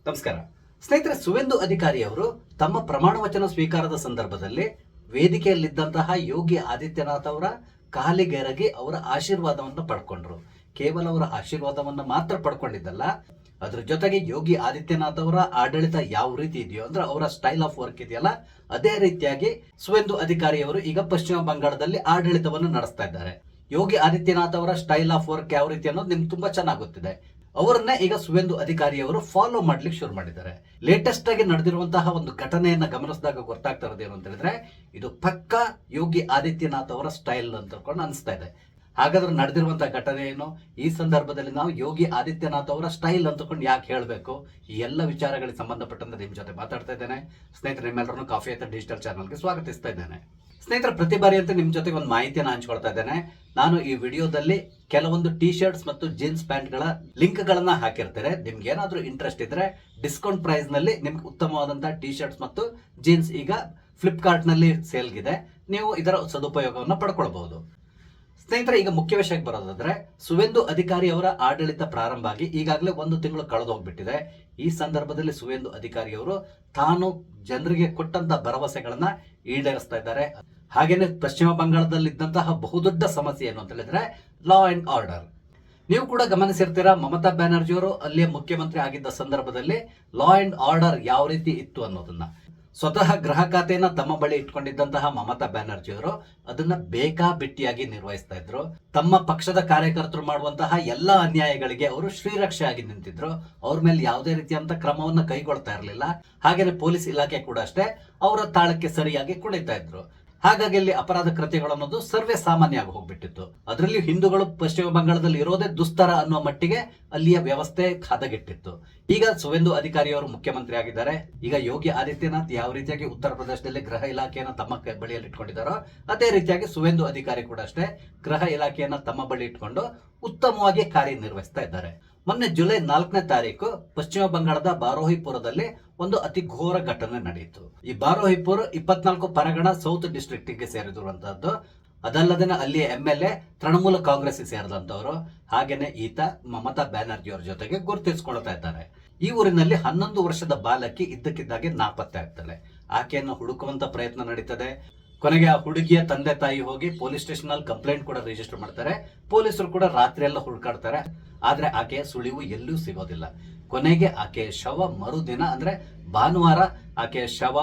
ನಮಸ್ಕಾರ ಸ್ನೇಹಿತರೆ. ಸುವೇಂದು ಅಧಿಕಾರಿ ಅವರು ತಮ್ಮ ಪ್ರಮಾಣ ವಚನ ಸ್ವೀಕಾರದ ಸಂದರ್ಭದಲ್ಲಿ ವೇದಿಕೆಯಲ್ಲಿದ್ದಂತಹ ಯೋಗಿ ಆದಿತ್ಯನಾಥ್ ಅವರ ಕಾಲಿಗೆರಗಿ ಅವರ ಆಶೀರ್ವಾದವನ್ನು ಪಡ್ಕೊಂಡ್ರು. ಕೇವಲ ಅವರ ಆಶೀರ್ವಾದವನ್ನು ಮಾತ್ರ ಪಡ್ಕೊಂಡಿದ್ದಲ್ಲ, ಅದ್ರ ಜೊತೆಗೆ ಯೋಗಿ ಆದಿತ್ಯನಾಥ್ ಅವರ ಆಡಳಿತ ಯಾವ ರೀತಿ ಇದೆಯೋ ಅಂದ್ರೆ ಅವರ ಸ್ಟೈಲ್ ಆಫ್ ವರ್ಕ್ ಇದೆಯಲ್ಲ, ಅದೇ ರೀತಿಯಾಗಿ ಸುವೇಂದು ಅಧಿಕಾರಿ ಅವರು ಈಗ ಪಶ್ಚಿಮ ಬಂಗಾಳದಲ್ಲಿ ಆಡಳಿತವನ್ನು ನಡೆಸ್ತಾ ಇದ್ದಾರೆ. ಯೋಗಿ ಆದಿತ್ಯನಾಥ್ ಅವರ ಸ್ಟೈಲ್ ಆಫ್ ವರ್ಕ್ ಯಾವ ರೀತಿ ಅನ್ನೋದು ನಿಮ್ಗೆ ತುಂಬಾ ಚೆನ್ನಾಗಿ ಗೊತ್ತಿದೆ. ಅವರನ್ನ ಈಗ ಸುವೇಂದು ಅಧಿಕಾರಿ ಅವರು ಫಾಲೋ ಮಾಡ್ಲಿಕ್ಕೆ ಶುರು ಮಾಡಿದ್ದಾರೆ. ಲೇಟೆಸ್ಟ್ ಆಗಿ ನಡೆದಿರುವಂತಹ ಒಂದು ಘಟನೆಯನ್ನ ಗಮನಿಸಿದಾಗ ಗೊತ್ತಾಗ್ತಾ ಇರೋದು ಏನು ಅಂತ ಹೇಳಿದ್ರೆ, ಇದು ಪಕ್ಕಾ ಯೋಗಿ ಆದಿತ್ಯನಾಥ್ ಅವರ ಸ್ಟೈಲ್ ಅಂತ ತಿಳ್ಕೊಂಡು ಅನಿಸ್ತಾ ಇದೆ. ಹಾಗಾದ್ರೆ ನಡೆದಿರುವಂತಹ ಘಟನೆ ಏನು, ಈ ಸಂದರ್ಭದಲ್ಲಿ ನಾವು ಯೋಗಿ ಆದಿತ್ಯನಾಥ್ ಅವರ ಸ್ಟೈಲ್ ಅಂತಕೊಂಡು ಯಾಕೆ ಹೇಳಬೇಕು, ಈ ಎಲ್ಲ ವಿಚಾರಗಳಿಗೆ ಸಂಬಂಧಪಟ್ಟಂತೆ ನಿಮ್ ಜೊತೆ ಮಾತಾಡ್ತಾ ಇದ್ದೇನೆ. ಸ್ನೇಹಿತರೆ, ನಿಮ್ಮೆಲ್ಲರನ್ನು ಕಾಫಿ ಅಂತ ಡಿಜಿಟಲ್ ಚಾನಲ್ಗೆ ಸ್ವಾಗತಿಸ್ತಾ ಇದ್ದೇನೆ. ಸ್ನೇಹಿತರೆ, ಪ್ರತಿ ಬಾರಿ ಅಂತ ನಿಮ್ ಜೊತೆಗೆ ಒಂದು ಮಾಹಿತಿಯನ್ನು ಹಂಚ್ಕೊಳ್ತಾ ಇದ್ದೇನೆ. ನಾನು ಈ ವಿಡಿಯೋದಲ್ಲಿ ಕೆಲವೊಂದು ಟಿ ಶರ್ಟ್ಸ್ ಮತ್ತು ಜೀನ್ಸ್ ಪ್ಯಾಂಟ್ ಗಳ ಲಿಂಕ್ ಗಳನ್ನ ಹಾಕಿರ್ತೇನೆ. ನಿಮ್ಗೆ ಏನಾದ್ರೂ ಇಂಟ್ರೆಸ್ಟ್ ಇದ್ರೆ ಡಿಸ್ಕೌಂಟ್ ಪ್ರೈಸ್ ನಲ್ಲಿ ನಿಮ್ಗೆ ಉತ್ತಮವಾದಂತಹ ಟಿ ಶರ್ಟ್ಸ್ ಮತ್ತು ಜೀನ್ಸ್ ಈಗ ಫ್ಲಿಪ್ಕಾರ್ಟ್ ನಲ್ಲಿ ಸೇಲ್ಗಿದೆ. ನೀವು ಇದರ ಸದುಪಯೋಗವನ್ನು ಪಡ್ಕೊಳ್ಬಹುದು. ಸ್ನೇಹಿತರೆ, ಈಗ ಮುಖ್ಯ ವಿಷಯಕ್ಕೆ ಬರೋದಾದ್ರೆ, ಸುವೇಂದು ಅಧಿಕಾರಿ ಅವರ ಆಡಳಿತ ಪ್ರಾರಂಭ ಆಗಿ ಈಗಾಗಲೇ 1 ತಿಂಗಳು ಕಳೆದು ಹೋಗ್ಬಿಟ್ಟಿದೆ. ಈ ಸಂದರ್ಭದಲ್ಲಿ ಸುವೇಂದು ಅಧಿಕಾರಿ ಅವರು ತಾನು ಜನರಿಗೆ ಕೊಟ್ಟಂತ ಭರವಸೆಗಳನ್ನ ಈಡೇರಿಸ್ತಾ ಇದ್ದಾರೆ. ಹಾಗೇನೆ ಪಶ್ಚಿಮ ಬಂಗಾಳದಲ್ಲಿ ಇದ್ದಂತಹ ಬಹುದೊಡ್ಡ ಸಮಸ್ಯೆ ಏನು ಅಂತ ಹೇಳಿದ್ರೆ ಲಾ ಅಂಡ್ ಆರ್ಡರ್. ನೀವು ಕೂಡ ಗಮನಿಸಿರ್ತೀರಾ, ಮಮತಾ ಬ್ಯಾನರ್ಜಿ ಅವರು ಅಲ್ಲಿಯ ಮುಖ್ಯಮಂತ್ರಿ ಆಗಿದ್ದ ಸಂದರ್ಭದಲ್ಲಿ ಲಾ ಅಂಡ್ ಆರ್ಡರ್ ಯಾವ ರೀತಿ ಇತ್ತು ಅನ್ನೋದನ್ನ ಸ್ವತಃ ಗೃಹ ಖಾತೆಯನ್ನ ತಮ್ಮ ಬಳಿ ಇಟ್ಕೊಂಡಿದ್ದಂತಹ ಮಮತಾ ಬ್ಯಾನರ್ಜಿ ಅವರು ಅದನ್ನ ಬೇಕಾಬಿಟ್ಟಿಯಾಗಿ ನಿರ್ವಹಿಸ್ತಾ ಇದ್ರು. ತಮ್ಮ ಪಕ್ಷದ ಕಾರ್ಯಕರ್ತರು ಮಾಡುವಂತಹ ಎಲ್ಲಾ ಅನ್ಯಾಯಗಳಿಗೆ ಅವರು ಶ್ರೀರಕ್ಷೆ ಆಗಿ ನಿಂತಿದ್ರು. ಅವ್ರ ಮೇಲೆ ಯಾವುದೇ ರೀತಿಯಂತ ಕ್ರಮವನ್ನ ಕೈಗೊಳ್ತಾ ಇರಲಿಲ್ಲ. ಹಾಗೇನೆ ಪೊಲೀಸ್ ಇಲಾಖೆ ಕೂಡ ಅಷ್ಟೇ ಅವರ ತಾಳಕ್ಕೆ ಸರಿಯಾಗಿ ಕುಣಿತಾ ಇದ್ರು. ಹಾಗಾಗಿ ಅಲ್ಲಿ ಅಪರಾಧ ಕೃತ್ಯಗಳು ಅನ್ನೋದು ಸರ್ವೇ ಸಾಮಾನ್ಯ ಆಗಿ ಹೋಗ್ಬಿಟ್ಟಿತ್ತು. ಅದರಲ್ಲಿ ಹಿಂದೂಗಳು ಪಶ್ಚಿಮ ಬಂಗಾಳದಲ್ಲಿ ಇರೋದೇ ದುಸ್ತರ ಅನ್ನುವ ಮಟ್ಟಿಗೆ ಅಲ್ಲಿಯ ವ್ಯವಸ್ಥೆ ಹದಗೆಟ್ಟಿತ್ತು. ಈಗ ಸುವೇಂದು ಅಧಿಕಾರಿ ಅವರು ಮುಖ್ಯಮಂತ್ರಿ ಆಗಿದ್ದಾರೆ. ಈಗ ಯೋಗಿ ಆದಿತ್ಯನಾಥ್ ಯಾವ ರೀತಿಯಾಗಿ ಉತ್ತರ ಪ್ರದೇಶದಲ್ಲಿ ಗೃಹ ಇಲಾಖೆಯನ್ನ ತಮ್ಮ ಬಳಿಯಲ್ಲಿ ಇಟ್ಕೊಂಡಿದ್ದಾರೋ, ಅದೇ ರೀತಿಯಾಗಿ ಸುವೇಂದು ಅಧಿಕಾರಿ ಕೂಡ ಅಷ್ಟೇ ಗೃಹ ಇಲಾಖೆಯನ್ನ ತಮ್ಮ ಬಳಿ ಇಟ್ಕೊಂಡು ಉತ್ತಮವಾಗಿ ಕಾರ್ಯನಿರ್ವಹಿಸ್ತಾ ಇದ್ದಾರೆ. ಮೊನ್ನೆ ಜುಲೈ 4ನೇ ತಾರೀಕು ಪಶ್ಚಿಮ ಬಂಗಾಳದ ಬಾರೋಹಿಪುರದಲ್ಲಿ ಒಂದು ಅತಿ ಘೋರ ಘಟನೆ ನಡೆಯಿತು. ಈ ಬಾರೋಹಿಪುರ್ 24 ಪರಗಣ ಸೌತ್ ಡಿಸ್ಟ್ರಿಕ್ಟ್ ಗೆ ಸೇರಿರುವಂತಹದ್ದು. ಅದಲ್ಲದೆ ಅಲ್ಲಿಯ MLA ತೃಣಮೂಲ ಕಾಂಗ್ರೆಸ್ ಸೇರಿದಂತವರು. ಹಾಗೇನೆ ಈತ ಮಮತಾ ಬ್ಯಾನರ್ಜಿ ಅವರ ಜೊತೆಗೆ ಗುರುತಿಸಿಕೊಳ್ತಾ ಇದ್ದಾರೆ. ಈ ಊರಿನಲ್ಲಿ 11 ವರ್ಷದ ಬಾಲಕಿ ಇದ್ದಕ್ಕಿದ್ದಾಗೆ ನಾಪತ್ತೆ ಆಗ್ತಾಳೆ. ಆಕೆಯನ್ನು ಹುಡುಕುವಂತ ಪ್ರಯತ್ನ ನಡೀತದೆ. ಕೊನೆಗೆ ಆ ಹುಡುಗಿಯ ತಂದೆ ತಾಯಿ ಹೋಗಿ ಪೊಲೀಸ್ ಸ್ಟೇಷನ್ ಅಲ್ಲಿ ಕಂಪ್ಲೇಂಟ್ ಕೂಡ ರಿಜಿಸ್ಟರ್ ಮಾಡ್ತಾರೆ. ಪೊಲೀಸರು ಕೂಡ ರಾತ್ರಿ ಎಲ್ಲ ಹುಡುಕಾಡ್ತಾರೆ. ಆದ್ರೆ ಆಕೆಯ ಸುಳಿವು ಎಲ್ಲೂ ಸಿಗೋದಿಲ್ಲ. ಕೊನೆಗೆ ಆಕೆಯ ಶವ ಮರುದಿನ ಅಂದ್ರೆ ಭಾನುವಾರ ಆಕೆಯ ಶವ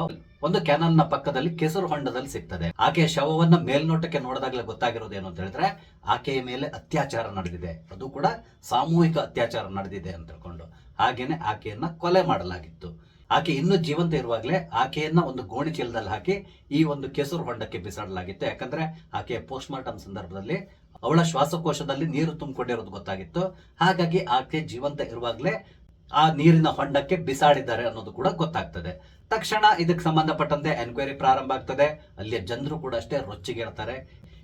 ಒಂದು ಕ್ಯಾನಲ್ ನ ಪಕ್ಕದಲ್ಲಿ ಕೆಸರು ಹೊಂಡದಲ್ಲಿ ಸಿಗ್ತದೆ. ಆಕೆಯ ಶವವನ್ನ ಮೇಲ್ನೋಟಕ್ಕೆ ನೋಡಿದಾಗಲೇ ಗೊತ್ತಾಗಿರೋದು ಏನು ಅಂತ ಹೇಳಿದ್ರೆ, ಆಕೆಯ ಮೇಲೆ ಅತ್ಯಾಚಾರ ನಡೆದಿದೆ. ಅದು ಕೂಡ ಸಾಮೂಹಿಕ ಅತ್ಯಾಚಾರ ನಡೆದಿದೆ ಅಂತ ತಿಳ್ಕೊಂಡು ಹಾಗೇನೆ ಆಕೆಯನ್ನ ಕೊಲೆ ಮಾಡಲಾಗಿತ್ತು. ಆಕೆ ಇನ್ನೂ ಜೀವಂತ ಇರುವಾಗಲೇ ಆಕೆಯನ್ನ ಒಂದು ಗೋಣಿ ಚೀಲದಲ್ಲಿ ಹಾಕಿ ಈ ಒಂದು ಕೆಸರು ಹೊಂಡಕ್ಕೆ ಬಿಸಾಡಲಾಗಿತ್ತು. ಯಾಕಂದ್ರೆ ಆಕೆಯ ಪೋಸ್ಟ್ ಮಾರ್ಟಮ್ ಸಂದರ್ಭದಲ್ಲಿ ಅವಳ ಶ್ವಾಸಕೋಶದಲ್ಲಿ ನೀರು ತುಂಬಿಕೊಂಡಿರೋದು ಗೊತ್ತಾಗಿತ್ತು. ಹಾಗಾಗಿ ಆಕೆ ಜೀವಂತ ಇರುವಾಗಲೇ ಆ ನೀರಿನ ಹೊಂಡಕ್ಕೆ ಬಿಸಾಡಿದ್ದಾರೆ ಅನ್ನೋದು ಕೂಡ ಗೊತ್ತಾಗ್ತದೆ. ತಕ್ಷಣ ಇದಕ್ಕೆ ಸಂಬಂಧಪಟ್ಟಂತೆ ಎನ್ಕ್ವೈರಿ ಪ್ರಾರಂಭ ಆಗ್ತದೆ. ಅಲ್ಲಿಯ ಜನರು ಕೂಡ ಅಷ್ಟೇ ರೊಚ್ಚಿಗೇಳ್ತಾರೆ.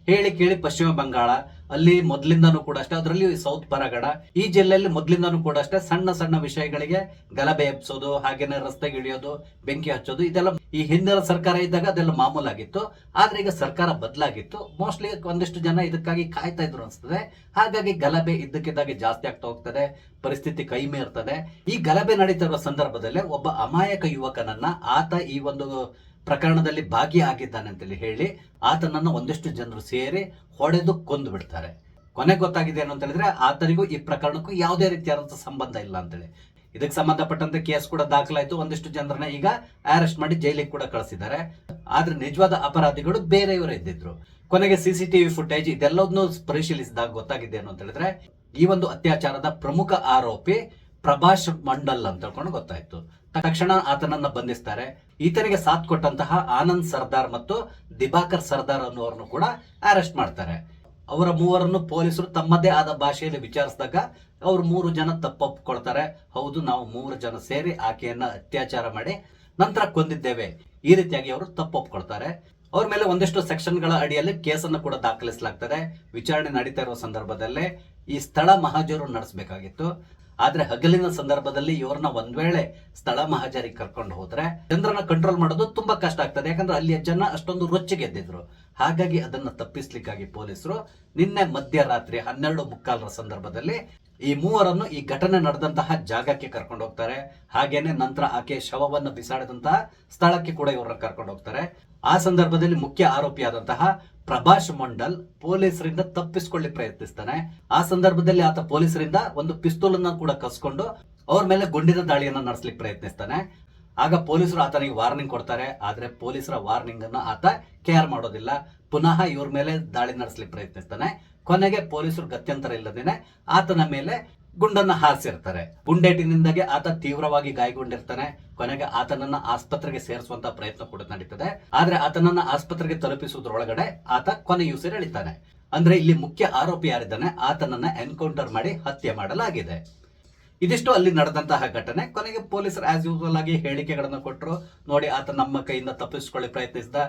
ಹೇಳಿ ಕೇಳಿ ಪಶ್ಚಿಮ ಬಂಗಾಳ ಅಲ್ಲಿ ಮೊದಲಿಂದನೂ ಕೂಡ ಅಷ್ಟೇ, ಅದರಲ್ಲಿ ಸೌತ್ ಪರಗಣ ಈ ಜಿಲ್ಲೆಯಲ್ಲಿ ಮೊದಲಿಂದನೂ ಕೂಡ ಅಷ್ಟೇ ಸಣ್ಣ ಸಣ್ಣ ವಿಷಯಗಳಿಗೆ ಗಲಭೆ ಎಬ್ಸೋದು, ಹಾಗೇನೆ ರಸ್ತೆಗೆ ಇಳಿಯೋದು, ಬೆಂಕಿ ಹಚ್ಚೋದು, ಇದೆಲ್ಲ ಈ ಹಿಂದಿನ ಸರ್ಕಾರ ಇದ್ದಾಗ ಅದೆಲ್ಲ ಮಾಮೂಲಾಗಿತ್ತು. ಆದ್ರೆ ಈಗ ಸರ್ಕಾರ ಬದಲಾಗಿತ್ತು. ಮೋಸ್ಟ್ಲಿ ಒಂದಿಷ್ಟು ಜನ ಇದಕ್ಕಾಗಿ ಕಾಯ್ತಾ ಇದ್ರು ಅನ್ಸ್ತದೆ. ಹಾಗಾಗಿ ಗಲಭೆ ಇದ್ದಕ್ಕಿದ್ದಾಗೆ ಜಾಸ್ತಿ ಆಗ್ತಾ ಹೋಗ್ತದೆ. ಪರಿಸ್ಥಿತಿ ಕೈ ಮೀರ್ತದೆ. ಈ ಗಲಭೆ ನಡೀತಿರುವ ಸಂದರ್ಭದಲ್ಲೇ ಒಬ್ಬ ಅಮಾಯಕ ಯುವಕನನ್ನ ಆತ ಈ ಒಂದು ಪ್ರಕರಣದಲ್ಲಿ ಭಾಗಿಯಾಗಿದ್ದಾನೆ ಅಂತೇಳಿ ಹೇಳಿ ಆತನನ್ನ ಒಂದಿಷ್ಟು ಜನರು ಸೇರಿ ಹೊಡೆದು ಕೊಂದು ಬಿಡ್ತಾರೆ. ಕೊನೆ ಗೊತ್ತಾಗಿದೆ ಏನು ಅಂತ ಹೇಳಿದ್ರೆ, ಆತನಿಗೂ ಈ ಪ್ರಕರಣಕ್ಕೂ ಯಾವುದೇ ರೀತಿಯಾದಂತಹ ಸಂಬಂಧ ಇಲ್ಲ ಅಂತೇಳಿ. ಇದಕ್ಕೆ ಸಂಬಂಧಪಟ್ಟಂತೆ ಕೇಸ್ ಕೂಡ ದಾಖಲಾಯಿತು. ಒಂದಿಷ್ಟು ಜನರನ್ನ ಈಗ ಅರೆಸ್ಟ್ ಮಾಡಿ ಜೈಲಿಗೆ ಕೂಡ ಕಳಿಸಿದ್ದಾರೆ. ಆದ್ರೆ ನಿಜವಾದ ಅಪರಾಧಿಗಳು ಬೇರೆಯವರು ಇದ್ದಿದ್ರು. ಕೊನೆಗೆ CCTV ಫುಟೇಜ್ ಇದೆಲ್ಲದನ್ನು ಪರಿಶೀಲಿಸಿದಾಗ ಗೊತ್ತಾಗಿದೆ ಏನು ಅಂತ ಹೇಳಿದ್ರೆ, ಈ ಒಂದು ಅತ್ಯಾಚಾರದ ಪ್ರಮುಖ ಆರೋಪಿ ಪ್ರಭಾಷ್ ಮಂಡಲ್ ಅಂತ ಹೇಳ್ಕೊಂಡು ಗೊತ್ತಾಯ್ತು. ತಕ್ಷಣ ಆತನನ್ನ ಬಂಧಿಸ್ತಾರೆ. ಈತನಿಗೆ ಸಾಥ್ ಕೊಟ್ಟಂತಹ ಆನಂದ್ ಸರ್ದಾರ್ ಮತ್ತು ದಿಬಾಕರ್ ಸರ್ದಾರ್ ಅನ್ನುವರನ್ನು ಕೂಡ ಅರೆಸ್ಟ್ ಮಾಡ್ತಾರೆ. ಅವರ ಮೂವರನ್ನು ಪೊಲೀಸರು ತಮ್ಮದೇ ಆದ ಭಾಷೆಯಲ್ಲಿ ವಿಚಾರಿಸಿದಾಗ ಅವ್ರು 3 ಜನ ತಪ್ಪೊಪ್ಕೊಳ್ತಾರೆ. ಹೌದು, ನಾವು 3 ಜನ ಸೇರಿ ಆಕೆಯನ್ನ ಅತ್ಯಾಚಾರ ಮಾಡಿ ನಂತರ ಕೊಂದಿದ್ದೇವೆ, ಈ ರೀತಿಯಾಗಿ ಅವರು ತಪ್ಪೊಪ್ಕೊಳ್ತಾರೆ. ಅವ್ರ ಮೇಲೆ ಒಂದಿಷ್ಟು ಸೆಕ್ಷನ್ಗಳ ಅಡಿಯಲ್ಲಿ ಕೇಸನ್ನು ಕೂಡ ದಾಖಲಿಸಲಾಗ್ತದೆ. ವಿಚಾರಣೆ ನಡೀತಾ ಇರುವ ಸಂದರ್ಭದಲ್ಲೇ ಈ ಸ್ಥಳ ಮಹಾಜರು ನಡೆಸಬೇಕಾಗಿತ್ತು. ಆದ್ರೆ ಹಗಲಿನ ಸಂದರ್ಭದಲ್ಲಿ ಇವ್ರನ್ನ ಒಂದ್ ವೇಳೆ ಸ್ಥಳ ಮಹಾಜರಿಗೆ ಕರ್ಕೊಂಡು ಹೋದ್ರೆ ಜನರನ್ನ ಕಂಟ್ರೋಲ್ ಮಾಡೋದು ತುಂಬಾ ಕಷ್ಟ ಆಗ್ತದೆ. ಯಾಕಂದ್ರೆ ಅಲ್ಲಿಯ ಜನ ಅಷ್ಟೊಂದು ರೊಚ್ಚಿಗೆದ್ದಿದ್ರು. ಹಾಗಾಗಿ ಅದನ್ನ ತಪ್ಪಿಸ್ಲಿಕ್ಕಾಗಿ ಪೊಲೀಸರು ನಿನ್ನೆ ಮಧ್ಯರಾತ್ರಿ 12:45 ಸಂದರ್ಭದಲ್ಲಿ ಈ ಮೂವರನ್ನು ಈ ಘಟನೆ ನಡೆದಂತಹ ಜಾಗಕ್ಕೆ ಕರ್ಕೊಂಡು ಹೋಗ್ತಾರೆ. ಹಾಗೇನೆ ನಂತರ ಆಕೆ ಶವವನ್ನು ಬಿಸಾಡಿದಂತಹ ಸ್ಥಳಕ್ಕೆ ಕೂಡ ಇವ್ರನ್ನ ಕರ್ಕೊಂಡು ಹೋಗ್ತಾರೆ. ಆ ಸಂದರ್ಭದಲ್ಲಿ ಮುಖ್ಯ ಆರೋಪಿಯಾದಂತಹ ಪ್ರಭಾಷ್ ಮಂಡಲ್ ಪೊಲೀಸರಿಂದ ತಪ್ಪಿಸಿಕೊಳ್ಳಿ ಪ್ರಯತ್ನಿಸ್ತಾನೆ. ಆ ಸಂದರ್ಭದಲ್ಲಿ ಆತ ಪೊಲೀಸರಿಂದ ಒಂದು ಪಿಸ್ತೂಲ್ ಅನ್ನ ಕೂಡ ಕಸ್ಕೊಂಡು ಅವ್ರ ಮೇಲೆ ಗುಂಡಿನ ದಾಳಿಯನ್ನ ನಡೆಸಲಿಕ್ಕೆ ಪ್ರಯತ್ನಿಸ್ತಾನೆ. ಆಗ ಪೊಲೀಸರು ಆತನಿಗೆ ವಾರ್ನಿಂಗ್ ಕೊಡ್ತಾರೆ. ಆದ್ರೆ ಪೊಲೀಸರ ವಾರ್ನಿಂಗ್ ಅನ್ನ ಆತ ಕೇರ್ ಮಾಡೋದಿಲ್ಲ. ಪುನಃ ಇವ್ರ ಮೇಲೆ ದಾಳಿ ನಡೆಸಲಿಕ್ಕೆ ಪ್ರಯತ್ನಿಸ್ತಾನೆ. ಕೊನೆಗೆ ಪೊಲೀಸರು ಗತ್ಯಂತರ ಇಲ್ಲದೇನೆ ಆತನ ಮೇಲೆ ಗುಂಡನ್ನ ಹಾರಿಸಿರ್ತಾರೆ. ಗುಂಡೇಟಿನಿಂದಾಗಿ ಆತ ತೀವ್ರವಾಗಿ ಗಾಯಗೊಂಡಿರ್ತಾನೆ. ಕೊನೆಗೆ ಆತನನ್ನ ಆಸ್ಪತ್ರೆಗೆ ಸೇರಿಸುವಂತ ಪ್ರಯತ್ನ ಕೂಡ ನಡೀತದೆ. ಆದ್ರೆ ಆತನನ್ನ ಆಸ್ಪತ್ರೆಗೆ ತಲುಪಿಸುವುದರೊಳಗಡೆ ಆತ ಕೊನೆಯುಸಿರೆಳಿತಾನೆ. ಅಂದ್ರೆ ಇಲ್ಲಿ ಮುಖ್ಯ ಆರೋಪಿ ಯಾರಿದ್ದಾನೆ ಆತನನ್ನ ಎನ್ಕೌಂಟರ್ ಮಾಡಿ ಹತ್ಯೆ ಮಾಡಲಾಗಿದೆ. ಇದಿಷ್ಟು ಅಲ್ಲಿ ನಡೆದಂತಹ ಘಟನೆ. ಕೊನೆಗೆ ಪೊಲೀಸರು ಆಸ್ ಯೂಶುವಲ್ ಆಗಿ ಹೇಳಿಕೆಗಳನ್ನು ಕೊಟ್ಟರು. ನೋಡಿ, ಆತ ನಮ್ಮ ಕೈಯಿಂದ ತಪ್ಪಿಸಿಕೊಳ್ಳಿ ಪ್ರಯತ್ನಿಸಿದ,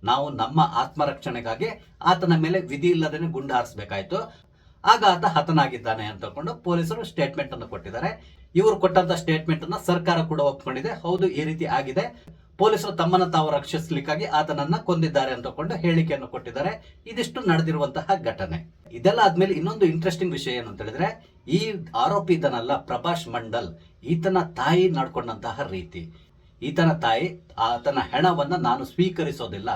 ನಾವು ನಮ್ಮ ಆತ್ಮರಕ್ಷಣೆಗಾಗಿ ಆತನ ಮೇಲೆ ವಿಧಿ ಇಲ್ಲದೇನೆ ಗುಂಡು ಹಾರಿಸಬೇಕಾಯ್ತು, ಆಗ ಆತ ಹತನಾಗಿದ್ದಾನೆ ಅಂತ ಕೊಂಡು ಪೊಲೀಸರು ಸ್ಟೇಟ್ಮೆಂಟ್ ಅನ್ನು ಕೊಟ್ಟಿದ್ದಾರೆ. ಇವರು ಕೊಟ್ಟಂತ ಸ್ಟೇಟ್ಮೆಂಟ್ ಅನ್ನ ಸರ್ಕಾರ ಕೂಡ ಒಪ್ಕೊಂಡಿದೆ. ಹೌದು, ಈ ರೀತಿ ಆಗಿದೆ, ಪೊಲೀಸರು ತಮ್ಮನ್ನು ತಾವು ರಕ್ಷಿಸಲಿಕ್ಕಾಗಿ ಆತನನ್ನ ಕೊಂದಿದ್ದಾರೆ ಅಂತಕೊಂಡು ಹೇಳಿಕೆಯನ್ನು ಕೊಟ್ಟಿದ್ದಾರೆ. ಇದಿಷ್ಟು ನಡೆದಿರುವಂತಹ ಘಟನೆ. ಇದೆಲ್ಲ ಆದ್ಮೇಲೆ ಇನ್ನೊಂದು ಇಂಟ್ರೆಸ್ಟಿಂಗ್ ವಿಷಯ ಏನು ಅಂತ ಹೇಳಿದ್ರೆ, ಈ ಆರೋಪಿ ಇದನ್ನಲ್ಲ ಪ್ರಭಾಷ್ ಮಂಡಲ್, ಈತನ ತಾಯಿ ನಡ್ಕೊಂಡಂತಹ ರೀತಿ. ಈತನ ತಾಯಿ ಆತನ ಹೆಣವನ್ನ ನಾನು ಸ್ವೀಕರಿಸೋದಿಲ್ಲ,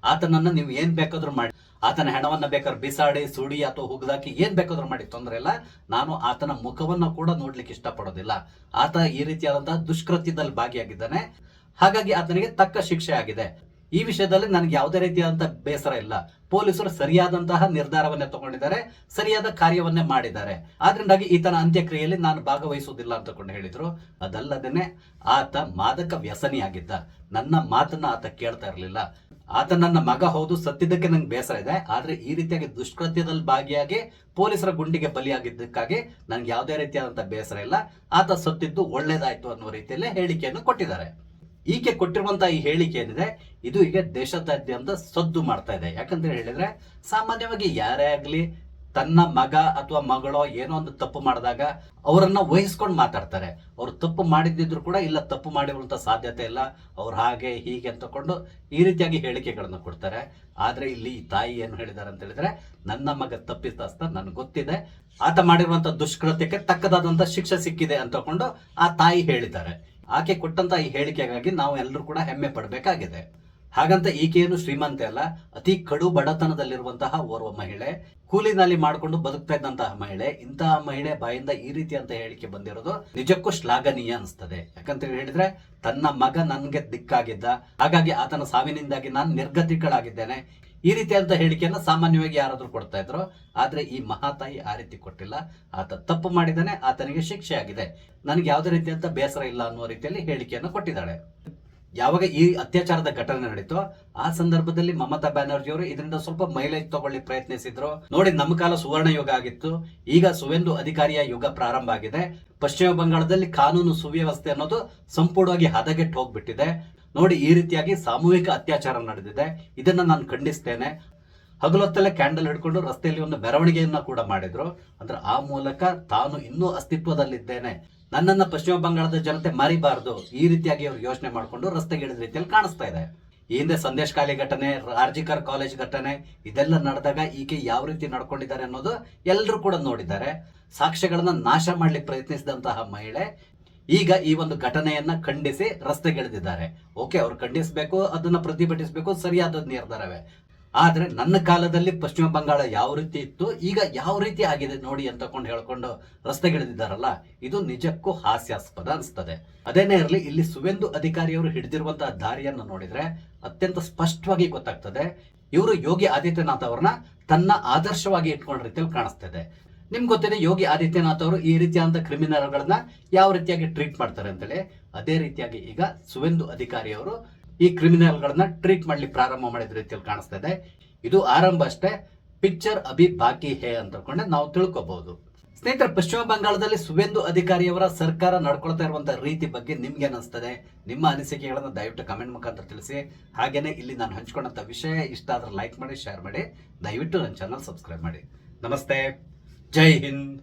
ಆತನನ್ನ ನೀವು ಏನ್ ಬೇಕಾದ್ರೂ ಮಾಡಿ, ಆತನ ಹೆಣವನ್ನ ಬೇಕಾದ್ರೆ ಬಿಸಾಡಿ ಸುಡಿ ಅಥವಾ ಹುಗ್ದಾಕಿ ಏನ್ ಬೇಕಾದ್ರೂ ಮಾಡಿ ತೊಂದರೆ ಇಲ್ಲ, ನಾನು ಆತನ ಮುಖವನ್ನ ಕೂಡ ನೋಡ್ಲಿಕ್ಕೆ ಇಷ್ಟಪಡೋದಿಲ್ಲ. ಆತ ಈ ರೀತಿಯಾದಂತಹ ದುಷ್ಕೃತ್ಯದಲ್ಲಿ ಭಾಗಿಯಾಗಿದ್ದಾನೆ, ಹಾಗಾಗಿ ಆತನಿಗೆ ತಕ್ಕ ಶಿಕ್ಷೆ ಆಗಿದೆ. ಈ ವಿಷಯದಲ್ಲಿ ನನಗೆ ಯಾವುದೇ ರೀತಿಯಾದಂತಹ ಬೇಸರ ಇಲ್ಲ. ಪೊಲೀಸರು ಸರಿಯಾದಂತಹ ನಿರ್ಧಾರವನ್ನೇ ತಗೊಂಡಿದ್ದಾರೆ, ಸರಿಯಾದ ಕಾರ್ಯವನ್ನೇ ಮಾಡಿದ್ದಾರೆ. ಆದ್ರಿಂದಾಗಿ ಈತನ ಅಂತ್ಯಕ್ರಿಯೆಯಲ್ಲಿ ನಾನು ಭಾಗವಹಿಸುವುದಿಲ್ಲ ಅಂತಕೊಂಡು ಹೇಳಿದ್ರು. ಅದಲ್ಲದೇನೆ ಆತ ಮಾದಕ ವ್ಯಸನಿಯಾಗಿದ್ದ. ನನ್ನ ಮಾತನ್ನ ಆತ ಕೇಳ್ತಾ ಇರಲಿಲ್ಲ. ಆತ ನನ್ನ ಮಗ, ಹೌದು, ಸತ್ತಿದ್ದಕ್ಕೆ ನಂಗೆ ಬೇಸರ ಇದೆ. ಆದ್ರೆ ಈ ರೀತಿಯಾಗಿ ದುಷ್ಕೃತ್ಯದಲ್ಲಿ ಭಾಗಿಯಾಗಿ ಪೊಲೀಸರ ಗುಂಡಿಗೆ ಬಲಿಯಾಗಿದ್ದಕ್ಕಾಗಿ ನನ್ಗೆ ಯಾವುದೇ ರೀತಿಯಾದಂತಹ ಬೇಸರ ಇಲ್ಲ. ಆತ ಸತ್ತಿದ್ದು ಒಳ್ಳೇದಾಯ್ತು ಅನ್ನುವ ರೀತಿಯಲ್ಲಿ ಹೇಳಿಕೆಯನ್ನು ಕೊಟ್ಟಿದ್ದಾರೆ. ಈಕೆ ಕೊಟ್ಟಿರುವಂತಹ ಈ ಹೇಳಿಕೆ ಏನಿದೆ, ಇದು ಈಗ ದೇಶದಾದ್ಯಂತ ಸದ್ದು ಮಾಡ್ತಾ ಇದೆ. ಯಾಕಂತ ಹೇಳಿದ್ರೆ, ಸಾಮಾನ್ಯವಾಗಿ ಯಾರೇ ಆಗ್ಲಿ ತನ್ನ ಮಗ ಅಥವಾ ಮಗಳೋ ಏನೋ ಒಂದು ತಪ್ಪು ಮಾಡಿದಾಗ ಅವರನ್ನ ವಹಿಸ್ಕೊಂಡು ಮಾತಾಡ್ತಾರೆ. ಅವ್ರು ತಪ್ಪು ಮಾಡಿದ್ರು ಕೂಡ ಇಲ್ಲ, ತಪ್ಪು ಮಾಡಿರುವಂತ ಸಾಧ್ಯತೆ ಇಲ್ಲ, ಅವ್ರು ಹಾಗೆ ಹೀಗೆ ಅಂತಕೊಂಡು ಈ ರೀತಿಯಾಗಿ ಹೇಳಿಕೆಗಳನ್ನು ಕೊಡ್ತಾರೆ. ಆದ್ರೆ ಇಲ್ಲಿ ಈ ತಾಯಿ ಏನು ಹೇಳಿದ್ದಾರೆ ಅಂತ ಹೇಳಿದ್ರೆ, ನನ್ನ ಮಗ ತಪ್ಪಿತಸ್ಥ, ನನ್ಗೆ ಗೊತ್ತಿದೆ, ಆತ ಮಾಡಿರುವಂತ ದುಷ್ಕೃತ್ಯಕ್ಕೆ ತಕ್ಕದಾದಂತ ಶಿಕ್ಷೆ ಸಿಕ್ಕಿದೆ ಅಂತಕೊಂಡು ಆ ತಾಯಿ ಹೇಳಿದ್ದಾರೆ. ಆಕೆ ಕೊಟ್ಟಂತ ಈ ಹೇಳಿಕೆಗಾಗಿ ನಾವು ಎಲ್ಲರೂ ಕೂಡ ಹೆಮ್ಮೆ ಪಡಬೇಕಾಗಿದೆ. ಹಾಗಂತ ಈಕೆಯನ್ನು ಶ್ರೀಮಂತೆ ಅಲ್ಲ, ಅತಿ ಕಡು ಬಡತನದಲ್ಲಿರುವಂತಹ ಓರ್ವ ಮಹಿಳೆ, ಕೂಲಿನಲ್ಲಿ ಮಾಡಿಕೊಂಡು ಬದುಕ್ತಾ ಇದ್ದಂತಹ ಮಹಿಳೆ. ಇಂತಹ ಮಹಿಳೆ ಬಾಯಿಂದ ಈ ರೀತಿಯಂತ ಹೇಳಿಕೆ ಬಂದಿರೋದು ನಿಜಕ್ಕೂ ಶ್ಲಾಘನೀಯ ಅನಿಸ್ತದೆ. ಯಾಕಂತ ಹೇಳಿದ್ರೆ, ತನ್ನ ಮಗ ನನ್ಗೆ ದಿಕ್ಕಾಗಿದ್ದ, ಹಾಗಾಗಿ ಆತನ ಸಾವಿನಿಂದಾಗಿ ನಾನು ನಿರ್ಗತಿಗಳಾಗಿದ್ದೇನೆ, ಈ ರೀತಿಯಂತ ಹೇಳಿಕೆಯನ್ನ ಸಾಮಾನ್ಯವಾಗಿ ಯಾರಾದ್ರೂ ಕೊಡ್ತಾ ಇದ್ರು. ಆದ್ರೆ ಈ ಮಹಾತಾಯಿ ಆ ರೀತಿ ಕೊಟ್ಟಿಲ್ಲ. ಆತ ತಪ್ಪು ಮಾಡಿದಾನೆ, ಆತನಿಗೆ ಶಿಕ್ಷೆ ಆಗಿದೆ, ನನಗೆ ಯಾವುದೇ ರೀತಿಯಂತ ಬೇಸರ ಇಲ್ಲ ಅನ್ನುವ ರೀತಿಯಲ್ಲಿ ಹೇಳಿಕೆಯನ್ನು ಕೊಟ್ಟಿದ್ದಾಳೆ. ಯಾವಾಗ ಈ ಅತ್ಯಾಚಾರದ ಘಟನೆ ನಡೀತೋ ಆ ಸಂದರ್ಭದಲ್ಲಿ ಮಮತಾ ಬ್ಯಾನರ್ಜಿ ಅವರು ಇದರಿಂದ ಸ್ವಲ್ಪ ಮೈಲೇಜ್ ತಗೊಳ್ಳಿ ಪ್ರಯತ್ನಿಸಿದ್ರು. ನೋಡಿ, ನಮ್ಮ ಕಾಲ ಸುವರ್ಣ ಯುಗ ಆಗಿತ್ತು, ಈಗ ಸುವೇಂದು ಅಧಿಕಾರಿಯ ಯುಗ ಪ್ರಾರಂಭ ಆಗಿದೆ. ಪಶ್ಚಿಮ ಬಂಗಾಳದಲ್ಲಿ ಕಾನೂನು ಸುವ್ಯವಸ್ಥೆ ಅನ್ನೋದು ಸಂಪೂರ್ಣವಾಗಿ ಹದಗೆಟ್ಟು ಹೋಗ್ಬಿಟ್ಟಿದೆ. ನೋಡಿ, ಈ ರೀತಿಯಾಗಿ ಸಾಮೂಹಿಕ ಅತ್ಯಾಚಾರ ನಡೆದಿದೆ, ಇದನ್ನ ನಾನು ಖಂಡಿಸ್ತೇನೆ. ಹಗಲೊತ್ತಲ್ಲೇ ಕ್ಯಾಂಡಲ್ ಹಿಡ್ಕೊಂಡು ರಸ್ತೆಯಲ್ಲಿ ಒಂದು ಮೆರವಣಿಗೆಯನ್ನ ಕೂಡ ಮಾಡಿದ್ರು. ಅಂದ್ರೆ ಆ ಮೂಲಕ ತಾನು ಇನ್ನೂ ಅಸ್ತಿತ್ವದಲ್ಲಿದ್ದೇನೆ, ನನ್ನನ್ನ ಪಶ್ಚಿಮ ಬಂಗಾಳದ ಜನತೆ ಮರಿಬಾರದು, ಈ ರೀತಿಯಾಗಿ ಅವರು ಯೋಚನೆ ಮಾಡಿಕೊಂಡು ರಸ್ತೆಗೆ ಇಳಿದ ರೀತಿಯಲ್ಲಿ ಕಾಣಿಸ್ತಾ ಇದೆ. ಈ ಹಿಂದೆ ಸಂದೇಶ್ ಖಾಲಿ ಘಟನೆ, ಆರ್ಜಿಕರ್ ಕಾಲೇಜ್ ಘಟನೆ, ಇದೆಲ್ಲ ನಡೆದಾಗ ಈಕೆ ಯಾವ ರೀತಿ ನಡ್ಕೊಂಡಿದ್ದಾರೆ ಅನ್ನೋದು ಎಲ್ಲರೂ ಕೂಡ ನೋಡಿದ್ದಾರೆ. ಸಾಕ್ಷ್ಯಗಳನ್ನ ನಾಶ ಮಾಡ್ಲಿಕ್ಕೆ ಪ್ರಯತ್ನಿಸಿದಂತಹ ಮಹಿಳೆ ಈಗ ಈ ಒಂದು ಘಟನೆಯನ್ನ ಖಂಡಿಸಿ ರಸ್ತೆಗಿಳಿದಿದ್ದಾರೆ. ಓಕೆ, ಅವ್ರು ಖಂಡಿಸಬೇಕು, ಅದನ್ನ ಪ್ರತಿಭಟಿಸಬೇಕು, ಸರಿಯಾದ ನಿರ್ಧಾರವೇ. ಆದ್ರೆ ನನ್ನ ಕಾಲದಲ್ಲಿ ಪಶ್ಚಿಮ ಬಂಗಾಳ ಯಾವ ರೀತಿ ಇತ್ತು, ಈಗ ಯಾವ ರೀತಿ ಆಗಿದೆ ನೋಡಿ ಅಂತಕೊಂಡು ಹೇಳ್ಕೊಂಡು ರಸ್ತೆಗಿಳಿದಿದ್ದಾರಲ್ಲ, ಇದು ನಿಜಕ್ಕೂ ಹಾಸ್ಯಾಸ್ಪದ ಅನಿಸ್ತದೆ. ಅದೇನೇ ಇರಲಿ, ಇಲ್ಲಿ ಸುವೇಂದು ಅಧಿಕಾರಿಯವರು ಹಿಡಿದಿರುವಂತಹ ದಾರಿಯನ್ನು ನೋಡಿದ್ರೆ ಅತ್ಯಂತ ಸ್ಪಷ್ಟವಾಗಿ ಗೊತ್ತಾಗ್ತದೆ, ಇವರು ಯೋಗಿ ಆದಿತ್ಯನಾಥ್ ಅವ್ರನ್ನ ತನ್ನ ಆದರ್ಶವಾಗಿ ಇಟ್ಕೊಂಡ ರೀತಿಯಲ್ಲಿ ಕಾಣಿಸ್ತಿದೆ. ನಿಮ್ಗೆ ಗೊತ್ತಿದೆ ಯೋಗಿ ಆದಿತ್ಯನಾಥ್ ಅವರು ಈ ರೀತಿಯಾದಂತಹ ಕ್ರಿಮಿನಲ್ಗಳನ್ನ ಯಾವ ರೀತಿಯಾಗಿ ಟ್ರೀಟ್ ಮಾಡ್ತಾರೆ ಅಂತೇಳಿ. ಅದೇ ರೀತಿಯಾಗಿ ಈಗ ಸುವೇಂದು ಅಧಿಕಾರಿಯವರು ಈ ಕ್ರಿಮಿನಲ್ಗಳನ್ನ ಟ್ರೀಟ್ ಮಾಡ್ಲಿಕ್ಕೆ ಪ್ರಾರಂಭ ಮಾಡಿದ ರೀತಿಯಲ್ಲಿ ಕಾಣಿಸ್ತಾ ಇದೆ. ಇದು ಆರಂಭ ಅಷ್ಟೇ, ಪಿಕ್ಚರ್ ಅಭಿ ಬಾಕಿ ಹೇ ಅಂತಕೊಂಡೆ ನಾವು ತಿಳ್ಕೋಬಹುದು. ಸ್ನೇಹಿತರೆ, ಪಶ್ಚಿಮ ಬಂಗಾಳದಲ್ಲಿ ಸುವೇಂದು ಅಧಿಕಾರಿಯವರ ಸರ್ಕಾರ ನಡ್ಕೊಳ್ತಾ ಇರುವಂತಹ ರೀತಿ ಬಗ್ಗೆ ನಿಮ್ಗೆ ಅನಿಸ್ತದೆ? ನಿಮ್ಮ ಅನಿಸಿಕೆಗಳನ್ನ ದಯವಿಟ್ಟು ಕಮೆಂಟ್ ಮುಖಾಂತರ ತಿಳಿಸಿ. ಹಾಗೇನೆ ಇಲ್ಲಿ ನಾನು ಹಂಚ್ಕೊಂಡಂತ ವಿಷಯ ಇಷ್ಟ ಆದ್ರೆ ಲೈಕ್ ಮಾಡಿ, ಶೇರ್ ಮಾಡಿ, ದಯವಿಟ್ಟು ನನ್ನ ಚಾನಲ್ ಸಬ್ಸ್ಕ್ರೈಬ್ ಮಾಡಿ. ನಮಸ್ತೆ, ಜೈ ಹಿಂದ್.